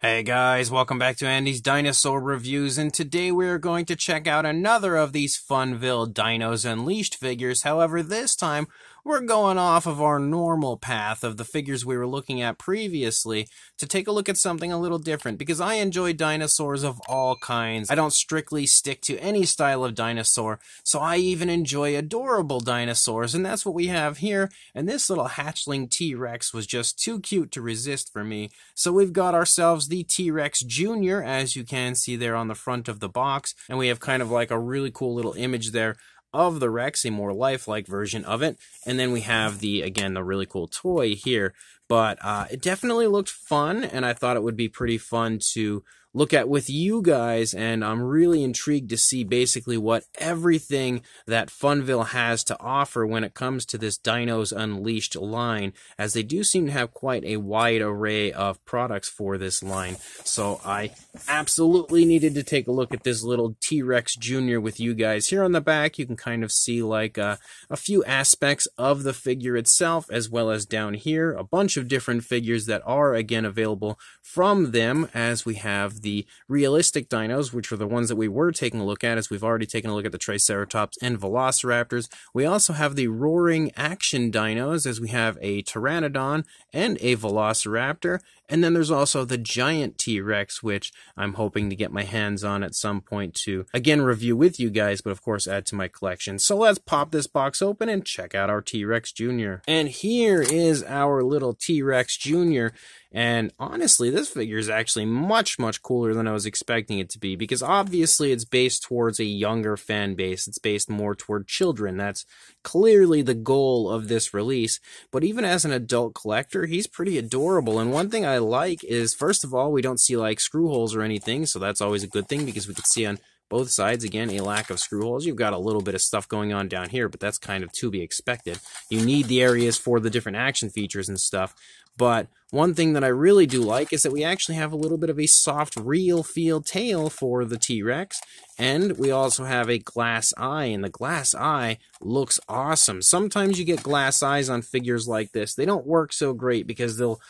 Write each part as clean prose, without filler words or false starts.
Hey guys, welcome back to Andy's Dinosaur Reviews, and today we're going to check out another of these Funville Dinos Unleashed figures. However, this time we're going off of our normal path of the figures we were looking at previously to take a look at something a little different, because I enjoy dinosaurs of all kinds. I don't strictly stick to any style of dinosaur, so I even enjoy adorable dinosaurs, and that's what we have here. And this little hatchling T-Rex was just too cute to resist for me, so we've got ourselves the T-Rex Jr., as you can see there on the front of the box, and we have kind of like a really cool little image there of the Rex, a more lifelike version of it. And then we have again, the really cool toy here. But it definitely looked fun, and I thought it would be pretty fun to look at with you guys, and I'm really intrigued to see basically what everything that Funville has to offer when it comes to this Dinos Unleashed line, as they do seem to have quite a wide array of products for this line. So I absolutely needed to take a look at this little T-Rex Jr. with you guys. Here on the back, you can kind of see like a few aspects of the figure itself, as well as down here, a bunch of different figures that are again available from them, as we have the realistic dinos, which were the ones that we were taking a look at, as we've already taken a look at the Triceratops and Velociraptors. We also have the roaring action dinos, as we have a Pteranodon and a Velociraptor. And then there's also the giant T-Rex, which I'm hoping to get my hands on at some point to, again, review with you guys, but of course add to my collection. So let's pop this box open and check out our T-Rex Jr. And here is our little T-Rex Jr. And honestly, this figure is actually much cooler than I was expecting it to be, because obviously it's based towards a younger fan base. It's based more toward children. That's clearly the goal of this release. But even as an adult collector, he's pretty adorable. And one thing I like is, first of all, we don't see like screw holes or anything, so that's always a good thing, because we can see on both sides, again, a lack of screw holes. You've got a little bit of stuff going on down here, but that's kind of to be expected. You need the areas for the different action features and stuff. But one thing that I really do like is that we actually have a little bit of a soft, real feel tail for the T-Rex. And we also have a glass eye, and the glass eye looks awesome. Sometimes you get glass eyes on figures like this. They don't work so great because they'll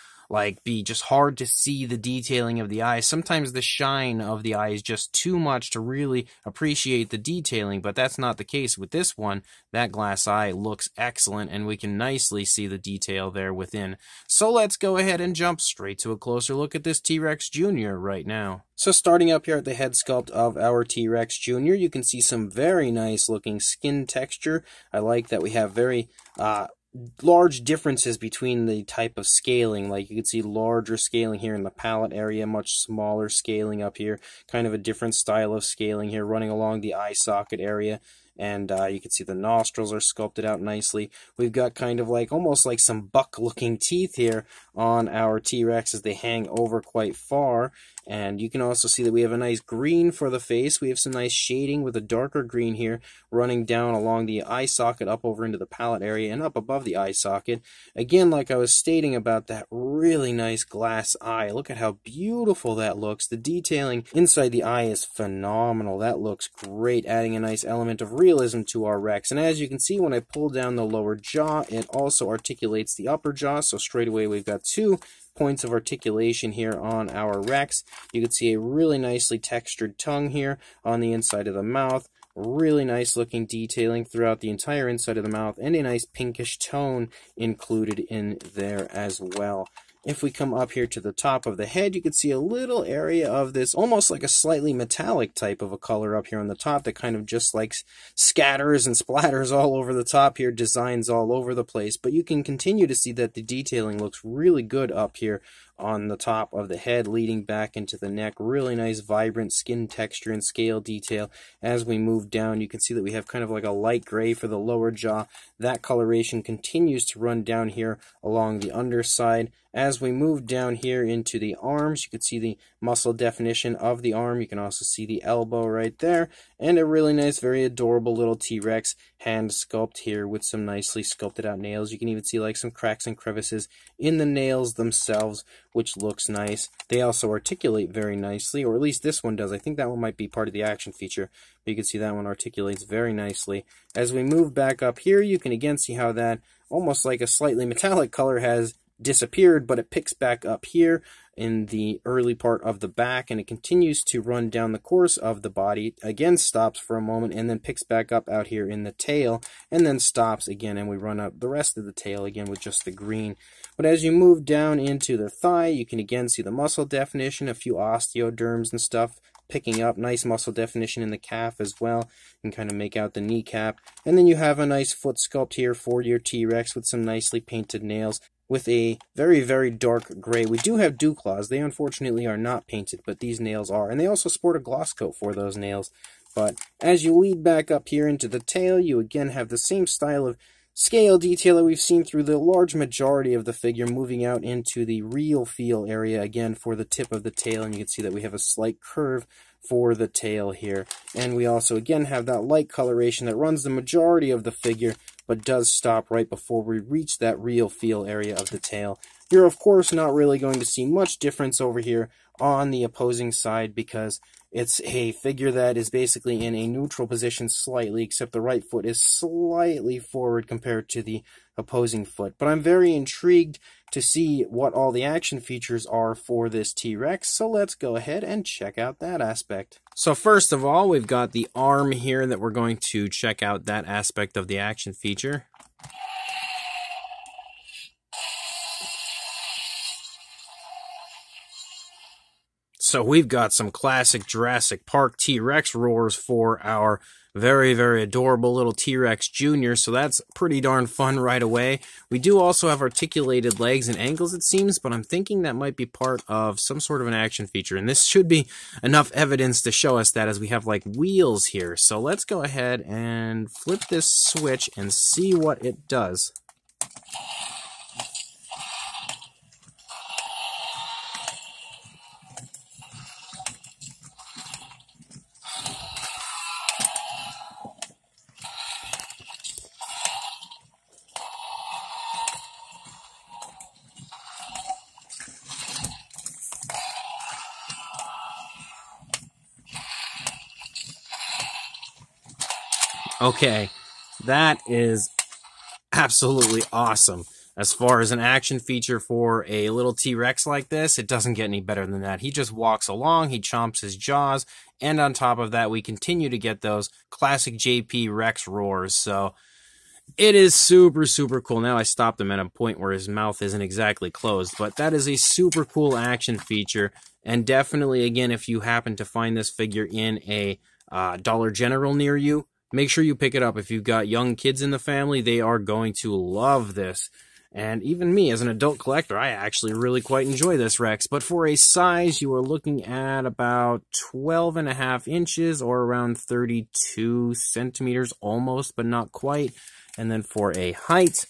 be just hard to see the detailing of the eye. Sometimes the shine of the eye is just too much to really appreciate the detailing, but that's not the case with this one. That glass eye looks excellent, and we can nicely see the detail there within. So let's go ahead and jump straight to a closer look at this T-Rex Jr. right now. So starting up here at the head sculpt of our T-Rex Jr., you can see some very nice looking skin texture. I like that we have very large differences between the type of scaling. Like you can see larger scaling here in the palate area, much smaller scaling up here, kind of a different style of scaling here running along the eye socket area. And you can see the nostrils are sculpted out nicely. We've got kind of like almost like some buck-looking teeth here on our T-Rex as they hang over quite far. And you can also see that we have a nice green for the face. We have some nice shading with a darker green here running down along the eye socket up over into the palate area and up above the eye socket. Again, like I was stating about that really nice glass eye. Look at how beautiful that looks. The detailing inside the eye is phenomenal. That looks great, adding a nice element of realism to our Rex. And as you can see, when I pull down the lower jaw, it also articulates the upper jaw. So straight away, we've got two points of articulation here on our Rex. You can see a really nicely textured tongue here on the inside of the mouth. Really nice looking detailing throughout the entire inside of the mouth, and a nice pinkish tone included in there as well. If we come up here to the top of the head, you can see a little area of this, almost like a slightly metallic type of a color up here on the top that kind of just like scatters and splatters all over the top here, designs all over the place. But you can continue to see that the detailing looks really good up here on the top of the head, leading back into the neck. Really nice, vibrant skin texture and scale detail. As we move down, you can see that we have kind of like a light gray for the lower jaw. That coloration continues to run down here along the underside. As we move down here into the arms, you can see the muscle definition of the arm. You can also see the elbow right there, and a really nice, very adorable little T-Rex hand sculpt here with some nicely sculpted out nails. You can even see like some cracks and crevices in the nails themselves, which looks nice. They also articulate very nicely, or at least this one does. I think that one might be part of the action feature, but you can see that one articulates very nicely. As we move back up here, you can again see how that almost like a slightly metallic color has disappeared, but it picks back up here in the early part of the back, and it continues to run down the course of the body, again stops for a moment, and then picks back up out here in the tail, and then stops again, and we run up the rest of the tail again with just the green. But as you move down into the thigh, you can again see the muscle definition, a few osteoderms and stuff picking up, nice muscle definition in the calf as well. You can kind of make out the kneecap. And then you have a nice foot sculpt here for your T-Rex with some nicely painted nails with a very, very dark gray. We do have dew claws. They unfortunately are not painted, but these nails are. And they also sport a gloss coat for those nails. But as you lead back up here into the tail, you again have the same style of scale detail that we've seen through the large majority of the figure, moving out into the real feel area again for the tip of the tail, and you can see that we have a slight curve for the tail here. And we also again have that light coloration that runs the majority of the figure, but does stop right before we reach that real feel area of the tail. You're of course not really going to see much difference over here on the opposing side, because it's a figure that is basically in a neutral position slightly, except the right foot is slightly forward compared to the opposing foot. But I'm very intrigued to see what all the action features are for this T-Rex, so let's go ahead and check out that aspect. So first of all, we've got the arm here that we're going to check out that aspect of the action feature. So we've got some classic Jurassic Park T-Rex roars for our very, very adorable little T-Rex Jr., so that's pretty darn fun right away. We do also have articulated legs and ankles, it seems, but I'm thinking that might be part of some sort of an action feature, and this should be enough evidence to show us that, as we have like wheels here. So let's go ahead and flip this switch and see what it does. Okay, that is absolutely awesome. As far as an action feature for a little T-Rex like this, it doesn't get any better than that. He just walks along, he chomps his jaws, and on top of that, we continue to get those classic JP Rex roars. So it is super, super cool. Now I stopped him at a point where his mouth isn't exactly closed, but that is a super cool action feature. And definitely, again, if you happen to find this figure in a Dollar General near you, make sure you pick it up. If you've got young kids in the family, they are going to love this. And even me, as an adult collector, I actually really quite enjoy this Rex. But for a size, you are looking at about 12.5 inches, or around 32 centimeters almost, but not quite. And then for a height,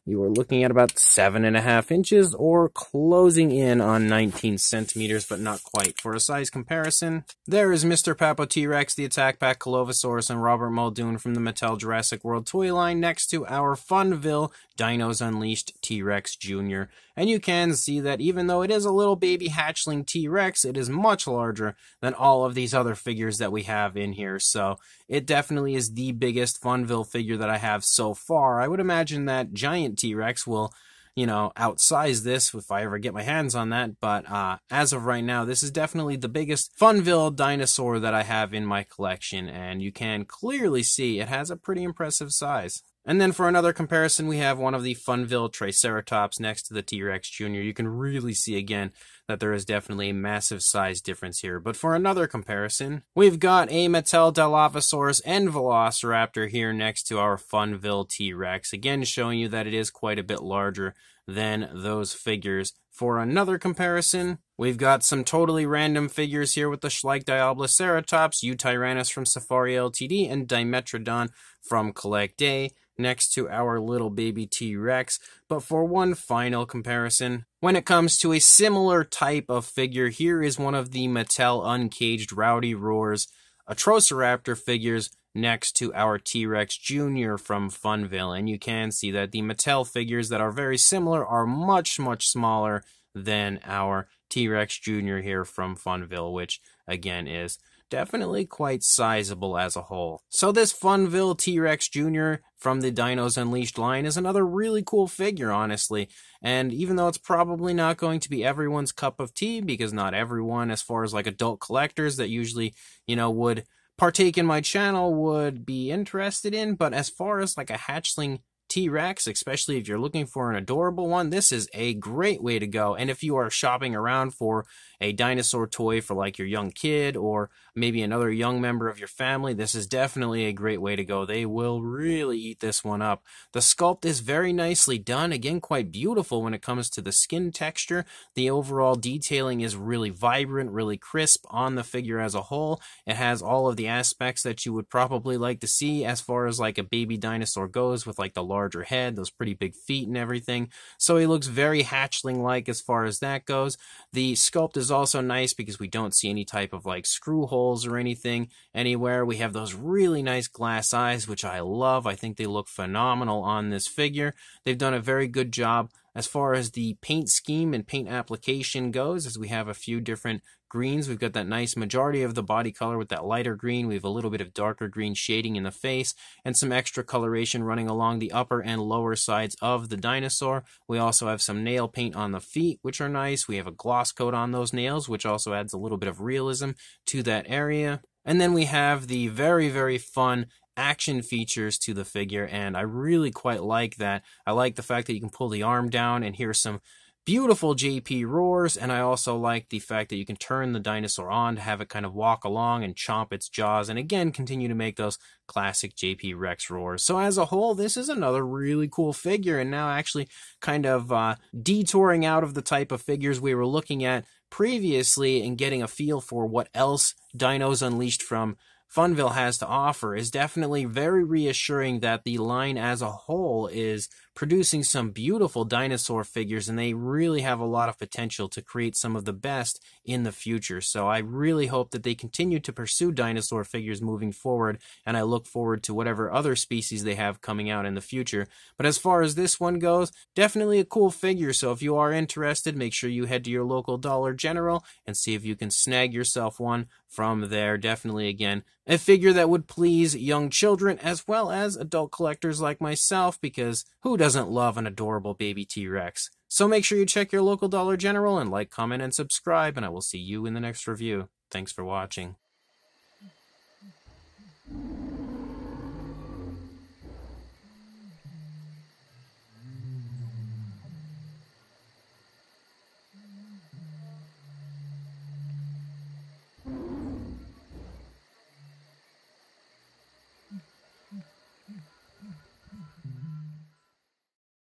you are looking at about 7.5 inches, or closing in on 19 centimeters, but not quite. For a size comparison, there is Mr. Papo T-Rex, the Attack Pack Colovosaurus, and Robert Muldoon from the Mattel Jurassic World toy line, next to our Funville Dinos Unleashed T-Rex Jr. And you can see that even though it is a little baby hatchling T-Rex, it is much larger than all of these other figures that we have in here. So it definitely is the biggest Funville figure that I have so far. I would imagine that giant T-Rex will, you know, outsize this if I ever get my hands on that. But as of right now, this is definitely the biggest Funville dinosaur that I have in my collection. And you can clearly see it has a pretty impressive size. And then for another comparison, we have one of the Funville Triceratops next to the T-Rex Jr. You can really see again that there is definitely a massive size difference here. But for another comparison, we've got a Mattel Dilophosaurus and Velociraptor here next to our Funville T-Rex. Again, showing you that it is quite a bit larger than those figures. For another comparison, we've got some totally random figures here with the Schleichdiobloceratops, Eutyrannus from Safari Ltd, and Dimetrodon from Collect Day, next to our little baby T-Rex. But for one final comparison, when it comes to a similar type of figure, here is one of the Mattel Uncaged Rowdy Roars Atrociraptor figures next to our T-Rex Jr. from Funville. And you can see that the Mattel figures that are very similar are much, much smaller than our T-Rex Jr. here from Funville, which again is definitely quite sizable as a whole. So this Funville T-Rex Jr. from the Dinos Unleashed line is another really cool figure, honestly. And even though it's probably not going to be everyone's cup of tea, because not everyone, as far as like adult collectors that usually, would partake in my channel would be interested in, but as far as like a hatchling T-Rex, especially if you're looking for an adorable one, this is a great way to go. And if you are shopping around for a dinosaur toy for like your young kid or maybe another young member of your family, this is definitely a great way to go. They will really eat this one up. The sculpt is very nicely done. Again, quite beautiful when it comes to the skin texture. The overall detailing is really vibrant, really crisp on the figure as a whole. It has all of the aspects that you would probably like to see as far as like a baby dinosaur goes, with like the larger head, those pretty big feet and everything. So he looks very hatchling-like as far as that goes. The sculpt is also nice because we don't see any type of like screw holes or anything anywhere. We have those really nice glass eyes, which I love. I think they look phenomenal on this figure. They've done a very good job as far as the paint scheme and paint application goes, as we have a few different greens. We've got that nice majority of the body color with that lighter green. We have a little bit of darker green shading in the face and some extra coloration running along the upper and lower sides of the dinosaur. We also have some nail paint on the feet, which are nice. We have a gloss coat on those nails, which also adds a little bit of realism to that area. And then we have the very, very fun action features to the figure, and I really quite like that. I like the fact that you can pull the arm down and hear some beautiful JP roars, and I also like the fact that you can turn the dinosaur on to have it kind of walk along and chomp its jaws, and again continue to make those classic JP Rex roars. So as a whole, this is another really cool figure, and now actually kind of detouring out of the type of figures we were looking at previously and getting a feel for what else Dinos Unleashed from Funville has to offer is definitely very reassuring that the line as a whole is producing some beautiful dinosaur figures, and they really have a lot of potential to create some of the best in the future. So I really hope that they continue to pursue dinosaur figures moving forward, and I look forward to whatever other species they have coming out in the future. But as far as this one goes, definitely a cool figure, so if you are interested, make sure you head to your local Dollar General and see if you can snag yourself one from there. Definitely, again, a figure that would please young children as well as adult collectors like myself, because who doesn't love an adorable baby T-Rex? So make sure you check your local Dollar General and like, comment, and subscribe, and I will see you in the next review. Thanks for watching.